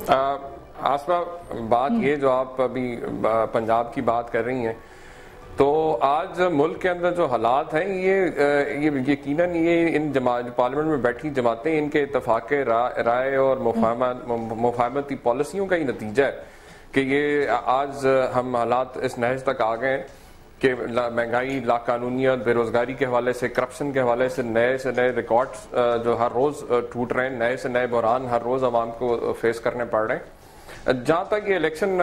آسما بات یہ جو آپ ابھی پنجاب کی بات کر رہی ہیں تو آج ملک کے اندر جو حالات ہیں یہ یقیناً یہ ان پارلیمنٹ میں بیٹھی جماعتیں ان کے اتفاق رائے اور مفاہمتی پالیسیوں کا ہی نتیجہ ہے کہ یہ آج ہم حالات اس نہج تک آ گئے ہیں کہ مہنگائی، لاقانونیت، بے روزگاری کے حوالے سے، کرپشن کے حوالے سے نئے ریکارڈز جو ہر روز ٹوٹ رہے ہیں، سے نئے بحران ہر روز عوام کو فیس کرنے پڑ رہے ہیں۔ جہاں تک یہ الیکشن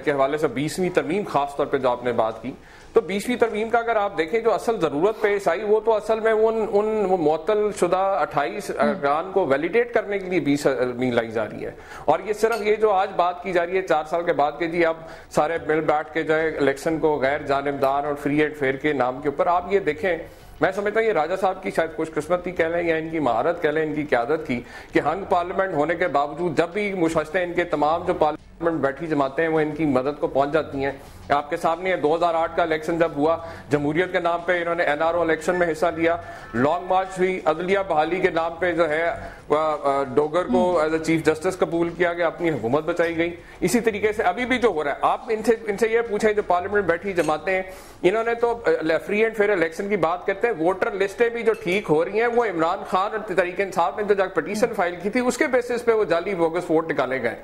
کے حوالے سے 20ویں ترمیم خاص طور پہ جو آپ نے بات کی، تو 20ویں ترمیم کا اگر آپ دیکھیں جو اصل ضرورت پیش آئی وہ تو اصل میں ان معطل شدہ 28 ارکان کو ویلیڈیٹ کرنے کے لیے 20 ترمیم لائی جا رہی ہے، اور یہ صرف یہ جو آج بات کی جا رہی ہے 4 سال کے بعد کہ جی اب سارے مل بیٹھ کے جو ہے الیکشن کو غیر جانبدار اور فری اینڈ فیئر کے نام کے اوپر، آپ یہ دیکھیں میں سمجھتا ہوں یہ راجہ صاحب کی شاید خوش قسمتی کہہ لیں یا ان کی مہارت کہہ لیں، ان کی قیادت کی کہ ہنگ پارلیمنٹ ہونے کے باوجود جب بھی مشاہدے ان کے تمام جو پارلیمنٹ بیٹھی جماعتیں ہیں وہ ان کی مدد کو پہنچ جاتی ہیں۔ آپ کے سامنے 2008 کا الیکشن جب ہوا، جمہوریت کے نام پہ انہوں نے NRO الیکشن میں حصہ لیا، لانگ مارچ ہوئی، عدلیہ بحالی کے نام پہ جو ہے ڈوگر کو ایز اے چیف جسٹس قبول کیا گیا، اپنی حکومت بچائی گئی۔ اسی طریقے سے ابھی بھی جو ہو رہا ہے، آپ ان سے یہ پوچھیں جو پارلیمنٹ بیٹھی جماعتیں ہیں، انہوں نے تو فری اینڈ فیئر الیکشن کی بات کرتے ہیں، ووٹر لسٹیں بھی جو ٹھیک ہو رہی ہیں وہ عمران خان اور تحریک انصاف نے جو پٹیشن فائل کی تھی اس کے بیسس پہ وہ جعلی بوگس ووٹ نکالے گئے،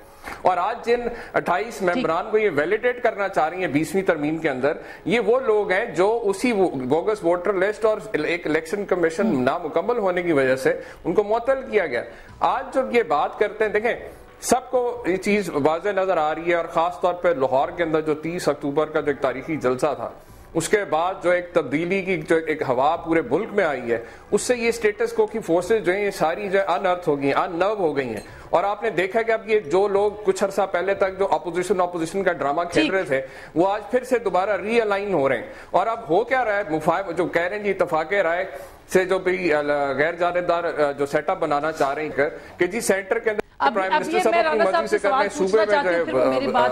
اور آج جن 28 ممبران کو یہ ویلیڈیٹ کرنا چاہ رہی ہیں 20ویں ترمیم کے اندر، یہ وہ لوگ ہیں جو اسی بوگس ووٹر لسٹ اور ایک الیکشن کمیشن نامکمل ہونے کی وجہ سے ان کو معطل کیا گیا۔ آج جب یہ بات کرتے ہیں، دیکھیں سب کو یہ چیز واضح نظر آ رہی ہے، اور خاص طور پہ لاہور کے اندر جو 30 اکتوبر کا جو ایک تاریخی جلسہ تھا، اس کے بعد جو ایک تبدیلی کی جو ایک ہوا پورے ملک میں آئی ہے، اس سے یہ سٹیٹس کو کی فورسز جو ہیں یہ ساری جو ان ارتھ ہو گئی ہیں، ان نرو ہو گئی ہیں، اور آپ نے دیکھا کہ اب یہ جو لوگ کچھ عرصہ پہلے تک جو اپوزیشن کا ڈرامہ کھیل رہے تھے وہ آج پھر سے دوبارہ ری الائن ہو رہے ہیں، اور اب ہو کیا رہا ہے، جو کہہ رہے ہیں جی اتفاق رائے سے جو بھی غیر جانبدار جو سیٹ اپ بنانا چاہ رہے ہیں کہ جی سینٹر کے اندر پرائم منسٹر صاحب اپنی مرضی سے کر لیں، صوبے میں جو ہے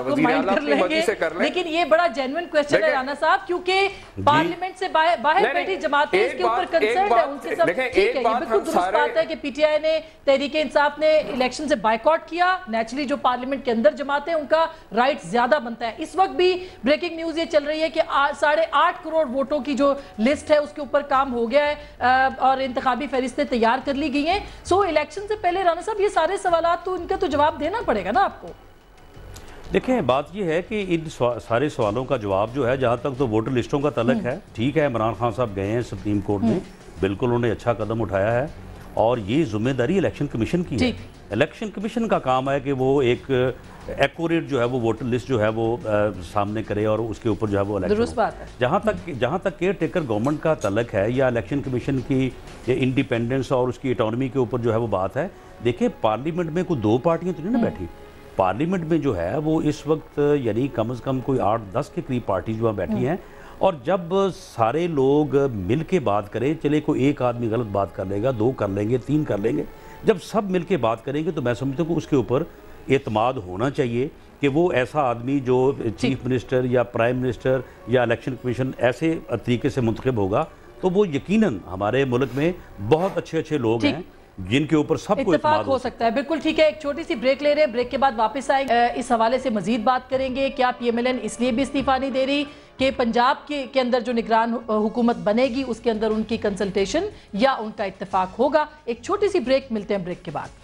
وزیر اعلیٰ اپنی مرضی سے کر لیں، لیکن یہ بڑا جینوئن کویسچن ہے رانا صاحب، کیونکہ پارلیمنٹ سے باہر بیٹھی جماعتیں اس کے اوپر کنسرن ہے، ان سے سب ٹھیک ہے، یہ بالکل درست بات ہے کہ پی ٹی آئی نے، تحریک انصاف نے الیکشن سے بائیکاٹ کیا، نیچرلی جو پارلیمنٹ کے اندر جماعتیں ان کا رائٹ زیادہ بنتا ہے۔ اس وقت بھی بریکنگ نیوز یہ چل رہی ہے کہ 8.5 کروڑ ووٹوں کی جو لسٹ ہے اس کے اوپر کام ہو گیا ہے اور انتخابی فہرستیں تیار کر لی گئی ہیں۔ سو الیکشن سے پہلے رانا صاحب یہ سارے سوالات تو ان کا تو جواب دینا پڑے گا نا آپ کو۔ دیکھیں بات یہ ہے کہ ان سارے سوالوں کا جواب جو ہے جہاں تک تو ووٹر لسٹوں کا تعلق ہے، ٹھیک ہے عمران خان صاحب گئے ہیں سپریم کورٹ میں، بالکل انہوں نے اچھا قدم اٹھایا ہے، اور یہ ذمہ داری الیکشن کمیشن کی ہے۔ الیکشن کمیشن کا کام ہے کہ وہ ایک ایکوریٹ جو ہے وہ ووٹر لسٹ جو ہے وہ سامنے کرے اور اس کے اوپر جو ہے وہ الیکشن ہو۔ جہاں تک کیئر ٹیکر گورنمنٹ کا تعلق ہے یا الیکشن کمیشن کی انڈیپینڈنس اور اس کی اٹانومی کے اوپر جو ہے وہ بات ہے، دیکھیں پارلیمنٹ میں کوئی 2 پارٹیاں تو نہیں نا بیٹھی، پارلیمنٹ میں جو ہے وہ اس وقت یعنی کم از کم کوئی 8-10 کے قریب پارٹی جو بیٹھی ہیں، اور جب سارے لوگ مل کے بات کریں، چلے کوئی ایک آدمی غلط بات کر لے گا، 2 کر لیں گے، 3 کر لیں گے، جب سب مل کے بات کریں گے تو میں سمجھتا ہوں کہ اس کے اوپر اعتماد ہونا چاہیے کہ وہ ایسا آدمی جو چیف منسٹر یا پرائم منسٹر یا الیکشن کمیشن ایسے طریقے سے منتخب ہوگا تو وہ یقیناً ہمارے ملک میں بہت اچھے لوگ ہیں جن کے اوپر سب کو اتفاق ہو سکتا ہے۔ بالکل ٹھیک ہے، ایک چھوٹی سی بریک لے رہے ہیں، بریک کے بعد واپس آئیں گے، اس حوالے سے مزید بات کریں گے۔ کیا پی ایم ایل این اس لیے بھی استعفیٰ نہیں دے رہی کہ پنجاب کے اندر جو نگران حکومت بنے گی اس کے اندر ان کی کنسلٹیشن یا ان کا اتفاق ہوگا؟ ایک چھوٹی سی بریک، ملتے ہیں بریک کے بعد۔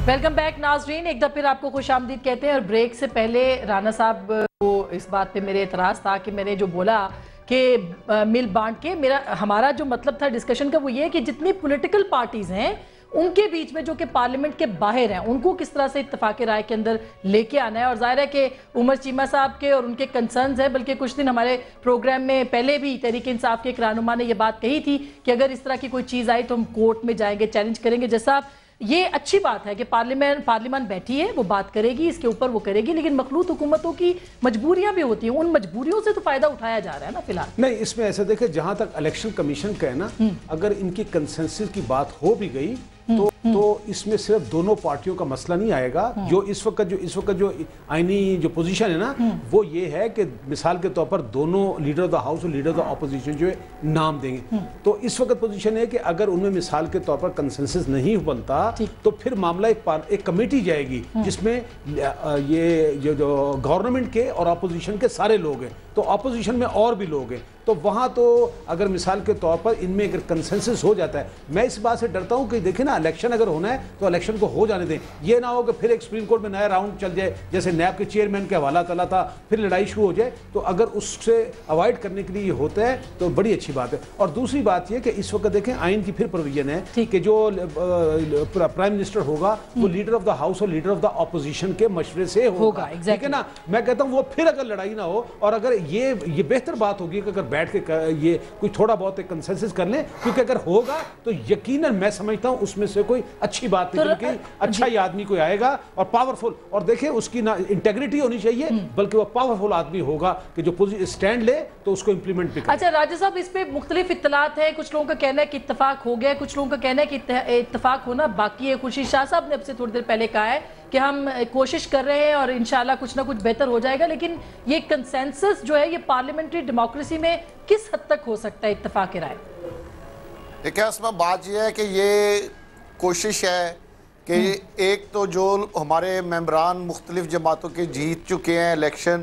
ویلکم بیک ناظرین، ایک دفعہ پھر آپ کو خوش آمدید کہتے ہیں، اور بریک سے پہلے رانا صاحب کو اس بات پہ میرے اعتراض تھا کہ میں نے جو بولا کہ مل بانٹ کے ہمارا جو مطلب تھا ڈسکشن کا وہ یہ ہے کہ جتنی پولیٹیکل پارٹیز ہیں ان کے بیچ میں جو کہ پارلیمنٹ کے باہر ہیں ان کو کس طرح سے اتفاق رائے کے اندر لے کے آنا ہے، اور ظاہر ہے کہ عمر چیمہ صاحب کے اور ان کے کنسرنز ہیں، بلکہ کچھ دن ہمارے پروگرام میں پہلے بھی تحریک انصاف کے ایک رہنما نے یہ بات کہی تھی کہ اگر اس طرح کی کوئی چیز آئی تو ہم کورٹ میں جائیں گے، چیلنج کریں گے۔ جیسا یہ اچھی بات ہے کہ پارلیمان بیٹھی ہے، وہ بات کرے گی، اس کے اوپر وہ کرے گی، لیکن مخلوط حکومتوں کی مجبوریاں بھی ہوتی ہیں، ان مجبوریوں سے تو فائدہ اٹھایا جا رہا ہے نا فی الحال۔ نہیں، اس میں ایسا دیکھیں، جہاں تک الیکشن کمیشن کا ہے نا، اگر ان کی کنسنسس کی بات ہو بھی گئی تو اس میں صرف دونوں پارٹیوں کا مسئلہ نہیں آئے گا۔ جو اس وقت جو آئینی جو پوزیشن ہے نا، وہ یہ ہے کہ مثال کے طور پر دونوں لیڈر آف دا ہاؤس اور لیڈر آف دا اپوزیشن جو ہے نام دیں گے، تو اس وقت پوزیشن ہے کہ اگر ان میں مثال کے طور پر کنسنسس نہیں بنتا تو پھر معاملہ ایک کمیٹی جائے گی جس میں یہ جو گورنمنٹ کے اور اپوزیشن کے سارے لوگ ہیں، تو اپوزیشن میں اور بھی لوگ ہیں، تو وہاں تو اگر مثال کے طور پر ان میں اگر کنسنسس ہو جاتا ہے، میں اس بات سے ڈرتا ہوں کہ دیکھیں نا، الیکشن اگر ہونا ہے تو الیکشن کو ہو جانے دیں، یہ نہ ہو کہ پھر ایک سپریم کورٹ میں نیا راؤنڈ چل جائے، جیسے نیب کے چیئرمین کے حوالہ چلا تھا، پھر لڑائی شروع ہو جائے، تو اگر اس سے اوائڈ کرنے کے لیے یہ ہوتا ہے تو بڑی اچھی بات ہے۔ اور دوسری بات یہ کہ اس وقت دیکھیں آئین کی پھر پروویژن ہے کہ جو پرائم منسٹر ہوگا وہ لیڈر آف دا ہاؤس اور لیڈر آف دا اپوزیشن کے مشورے سے ہوگا، ٹھیک ہے نا۔ میں کہتا ہوں وہ پھر اگر لڑائی نہ ہو، اور اگر یہ بہتر بات ہوگی کہ اگر بیٹھ کے یہ کوئی تھوڑا بہت ایک کنسنسس کر لیں، کیونکہ اگر ہوگا تو یقیناً میں سمجھتا ہوں اس میں سے کوئی اچھی بات نکل کے اچھا ہی آدمی کوئی آئے گا اور پاورفل، اور دیکھیں اس کی نہ انٹیگریٹی ہونی چاہیے بلکہ وہ پاورفل آدمی ہوگا کہ جو اسٹینڈ لے تو اس کو امپلیمنٹ بھی کرے۔ اچھا راجہ صاحب، اس پہ مختلف اطلاعات ہیں، کچھ لوگوں کا کہنا ہے کہ اتفاق ہو گیا، کچھ لوگوں کا کہنا ہے کہ اتفاق ہونا باقی ہے۔ خورشید شاہ صاحب نے اب سے تھوڑی دیر پہلے کہا ہے کہ ہم کوشش کر رہے ہیں اور انشاءاللہ کچھ نہ کچھ بہتر ہو جائے گا، لیکن یہ کنسنسس جو ہے یہ پارلیمنٹری ڈیموکریسی میں کس حد تک ہو سکتا ہے اتفاق رائے؟ دیکھیں اس میں بات یہ ہے کہ یہ کوشش ہے کہ ایک تو جو ہمارے ممبران مختلف جماعتوں کے جیت چکے ہیں الیکشن،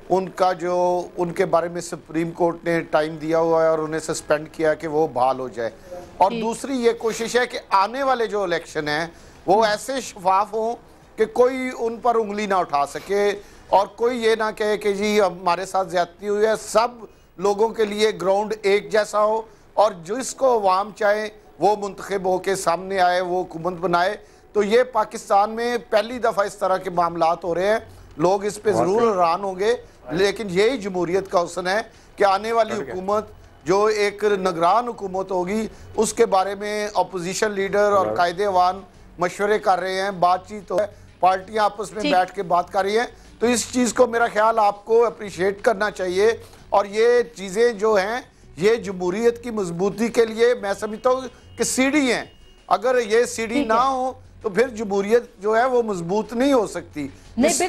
ان کا جو ان کے بارے میں سپریم کورٹ نے ٹائم دیا ہوا ہے اور انہیں سسپینڈ کیا کہ وہ بحال ہو جائے، اور دوسری یہ کوشش ہے کہ آنے والے جو الیکشن ہیں وہ ایسے شفاف ہوں کہ کوئی ان پر انگلی نہ اٹھا سکے اور کوئی یہ نہ کہے کہ جی ہمارے ساتھ زیادتی ہوئی ہے، سب لوگوں کے لیے گراؤنڈ ایک جیسا ہو اور جس کو عوام چاہے وہ منتخب ہو کے سامنے آئے، وہ حکومت بنائے۔ تو یہ پاکستان میں پہلی دفعہ اس طرح کے معاملات ہو رہے ہیں، لوگ اس پہ ضرور حیران ہوں گے، لیکن یہی جمہوریت کا حسن ہے کہ آنے والی حکومت جو ایک نگران حکومت ہوگی اس کے بارے میں اپوزیشن لیڈر اور قائد عوام مشورے کر رہے ہیں، بات چیت ہو ہے، پارٹیاں آپس میں بیٹھ کے بات کر رہی ہیں، تو اس چیز کو میرا خیال آپ کو اپریشیٹ کرنا چاہیے، اور یہ چیزیں جو ہیں یہ جمہوریت کی مضبوطی کے لیے میں سمجھتا ہوں کہ سیڑھی ہیں، اگر یہ سیڑھی نہ ہو تو پھر جمہوریت جو ہے وہ مضبوط نہیں ہو سکتی۔ نہیں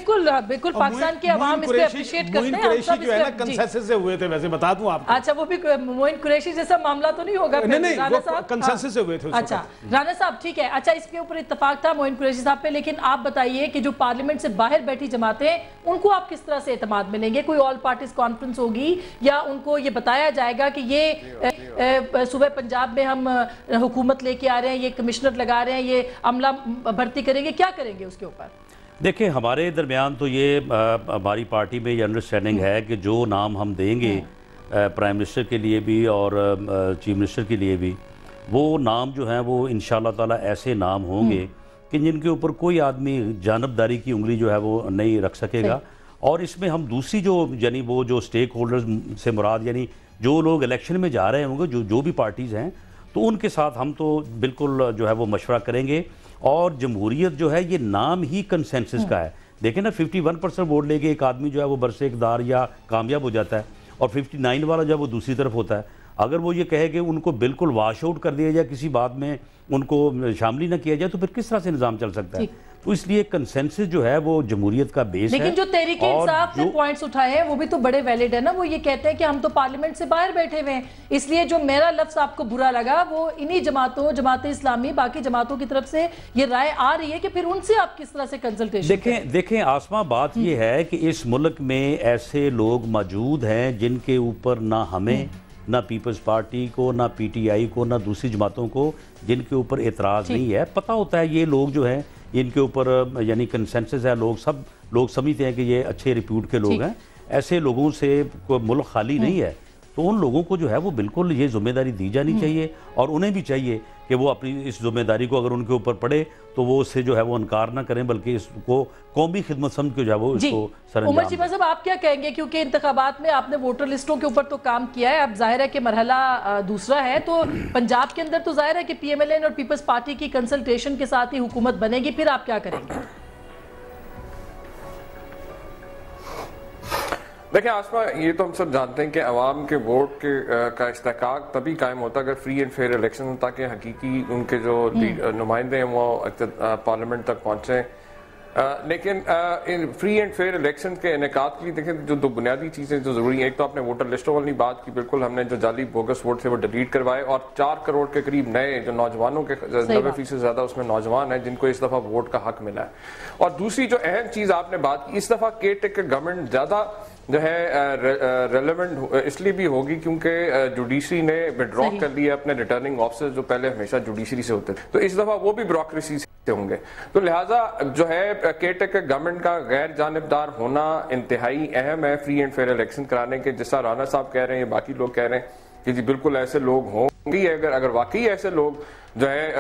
بالکل پاکستان کی عوام اس پہ اپریشیٹ کرتے ہیں۔ موین قریشی جو ہے نا کنسنسس سے ہوئے تھے، ویسے بتا دوں آپ کو۔ اچھا وہ بھی موین قریشی جیسا معاملہ تو نہیں ہوگا؟ نہیں وہ کنسنسس سے ہوئے تھے۔ اچھا رانا صاحب ٹھیک ہے، اچھا اس کے اوپر اتفاق تھا موین قریشی صاحب پہ، لیکن آپ بتائیے کہ جو پارلیمنٹ سے باہر بیٹھی جماعتیں ان کو آپ کس طرح سے اعتماد ملیں گے؟ کوئی آل پارٹیز کانفرنس ہوگی یا ان کو یہ بتایا جائے گا کہ یہ صوبہ پنجاب میں ہم حکومت لے کے آ رہے ہیں، یہ کمشنر لگا رہے ہیں، یہ عملہ بھرتی کریں گے، کیا کریں گے اس کے اوپر؟ دیکھیں ہمارے درمیان تو یہ ہماری پارٹی میں یہ انڈرسٹینڈنگ ہے کہ جو نام ہم دیں گے پرائم منسٹر کے لیے بھی اور چیف منسٹر کے لیے بھی، وہ نام جو ہیں وہ انشاءاللہ تعالیٰ ایسے نام ہوں گے کہ جن کے اوپر کوئی آدمی جانبداری کی انگلی جو ہے وہ نہیں رکھ سکے گا، اور اس میں ہم دوسری یعنی وہ جو سٹیک ہولڈرز سے مراد یعنی جو لوگ الیکشن میں جا رہے ہوں گے، جو بھی پارٹیز ہیں، تو ان کے ساتھ ہم تو بالکل جو ہے وہ مشورہ کریں گے، اور جمہوریت جو ہے یہ نام ہی کنسنسس کا ہے۔ دیکھیں نا 51% ووٹ لے کے ایک آدمی جو ہے وہ برسے اقتدار یا کامیاب ہو جاتا ہے، اور 59 والا جب وہ دوسری طرف ہوتا ہے، اگر وہ یہ کہے کہ ان کو بالکل واش آؤٹ کر دیا جائے، کسی بات میں ان کو شامل ہی نہ کیا جائے، تو پھر کس طرح سے نظام چل سکتا ہے؟ تو اس لیے کنسنسس جو ہے وہ جمہوریت کا بیس ہے۔ لیکن جو تحریک انصاف نے پوائنٹس اٹھائے ہیں وہ بھی تو بڑے ویلڈ ہے نا، وہ یہ کہتے ہیں کہ ہم تو پارلیمنٹ سے باہر بیٹھے ہوئے ہیں، اس لیے جو میرا لفظ آپ کو برا لگا وہ انہی جماعتوں، جماعت اسلامی، باقی جماعتوں کی طرف سے یہ رائے آ رہی ہے کہ پھر ان سے آپ کس طرح سے کنسلٹیشن دیکھیں آسماں، بات یہ ہے کہ اس ملک میں ایسے لوگ موجود ہیں جن کے اوپر نہ ہمیں، نہ پیپلز پارٹی کو، نہ پی ٹی آئی کو، نہ دوسری جماعتوں کو، جن کے اوپر اعتراض نہیں ہے۔ پتہ ہوتا ہے یہ لوگ جو ہیں ان کے اوپر یعنی کنسنسس ہے، لوگ سمجھتے ہیں کہ یہ اچھے ریپیوٹ کے لوگ ہیں، ایسے لوگوں سے کوئی ملک خالی نہیں ہے، تو ان لوگوں کو جو ہے وہ بالکل یہ ذمہ داری دی جانی چاہیے، اور انہیں بھی چاہیے کہ وہ اپنی اس ذمہ داری کو اگر ان کے اوپر پڑے تو وہ اس سے جو ہے وہ انکار نہ کریں، بلکہ اس کو قومی خدمت سمجھ کے جو ہے وہ اس کو سر انجام دیں۔ عمر چیمہ صاحب آپ کیا کہیں گے، کیونکہ انتخابات میں آپ نے ووٹر لسٹوں کے اوپر تو کام کیا ہے، اب ظاہر ہے کہ مرحلہ دوسرا ہے، تو پنجاب کے اندر تو ظاہر ہے کہ پی ایم ایل این اور پیپلز پارٹی کی کنسلٹیشن کے ساتھ ہی حکومت بنے گی، پھر آپ کیا کریں گے؟ دیکھیں آسما، یہ تو ہم سب جانتے ہیں کہ عوام کے ووٹ کا استحقاق تبھی قائم ہوتا ہے اگر فری اینڈ فیئر الیکشن ہوتا، کہ حقیقی ان کے جو نمائندے ہیں وہ پارلیمنٹ تک پہنچیں۔ لیکن فری اینڈ فیئر الیکشن کے انعقاد کے لیے دیکھیں جو دو بنیادی چیزیں جو ضروری ہیں، ایک تو آپ نے ووٹر لسٹوں والی بات کی، بالکل ہم نے جو جعلی بوگس ووٹ تھے وہ ڈیلیٹ کروائے، اور 4 کروڑ کے قریب نئے جو نوجوانوں کے 90% زیادہ اس میں نوجوان ہیں جن کو اس دفعہ ووٹ کا حق ملا ہے۔ اور دوسری جو اہم چیز آپ نے بات کی، اس دفعہ کیئر ٹیکر گورنمنٹ زیادہ جو ہے ریلیونٹ اس لیے بھی ہوگی کیونکہ جوڈیشری نے وڈرا کر لیا اپنے ریٹرننگ آفیسر جو پہلے ہمیشہ جوڈیشری سے ہوتے تھے، تو اس دفعہ وہ بھی بیوروکریسی سے ہوں گے، تو لہٰذا جو ہے کیئر ٹیکر گورنمنٹ کا غیر جانبدار ہونا انتہائی اہم ہے فری اینڈ فیئر الیکشن کرانے کے، جس طرح رانا صاحب کہہ رہے ہیں، باقی لوگ کہہ رہے ہیں کہ جی بالکل ایسے لوگ ہوں گے، اگر واقعی ایسے لوگ جو ہے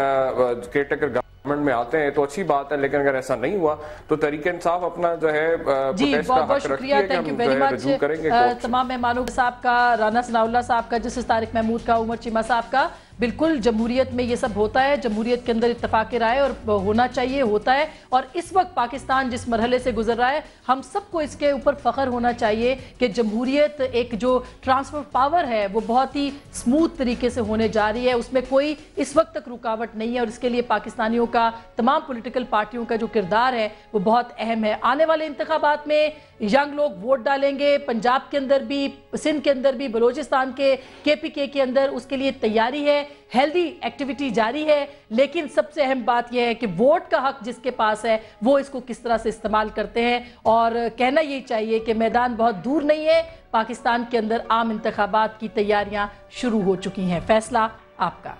کیئر ٹیکر گورنمنٹ میں آتے ہیں تو اچھی بات ہے، لیکن اگر ایسا نہیں ہوا تو تحریک انصاف اپنا جو ہے پروٹیسٹ کا حق رکھتی ہے کہ ہم جو ہے رجوع کریں گے۔ تمام مہمانوں صاحب کا، رانا ثناء اللہ صاحب کا، جسٹس طارق محمود کا، عمر چیمہ صاحب کا، بالکل جمہوریت میں یہ سب ہوتا ہے، جمہوریت کے اندر اتفاق رائے اور ہونا چاہیے، ہوتا ہے، اور اس وقت پاکستان جس مرحلے سے گزر رہا ہے ہم سب کو اس کے اوپر فخر ہونا چاہیے کہ جمہوریت ایک جو ٹرانسفر پاور ہے وہ بہت ہی سموتھ طریقے سے ہونے جا رہی ہے، اس میں کوئی اس وقت تک رکاوٹ نہیں ہے، اور اس کے لیے پاکستانیوں کا، تمام پولیٹیکل پارٹیوں کا جو کردار ہے وہ بہت اہم ہے۔ آنے والے انتخابات میں ینگ لوگ ووٹ ڈالیں گے، پنجاب کے اندر بھی، سندھ کے اندر بھی، بلوچستان کے پی کے اندر، اس کے لیے تیاری ہے، ہیلدی ایکٹیویٹی جاری ہے، لیکن سب سے اہم بات یہ ہے کہ ووٹ کا حق جس کے پاس ہے وہ اس کو کس طرح سے استعمال کرتے ہیں، اور کہنا یہ چاہیے کہ میدان بہت دور نہیں ہے، پاکستان کے اندر عام انتخابات کی تیاریاں شروع ہو چکی ہیں، فیصلہ آپ کا۔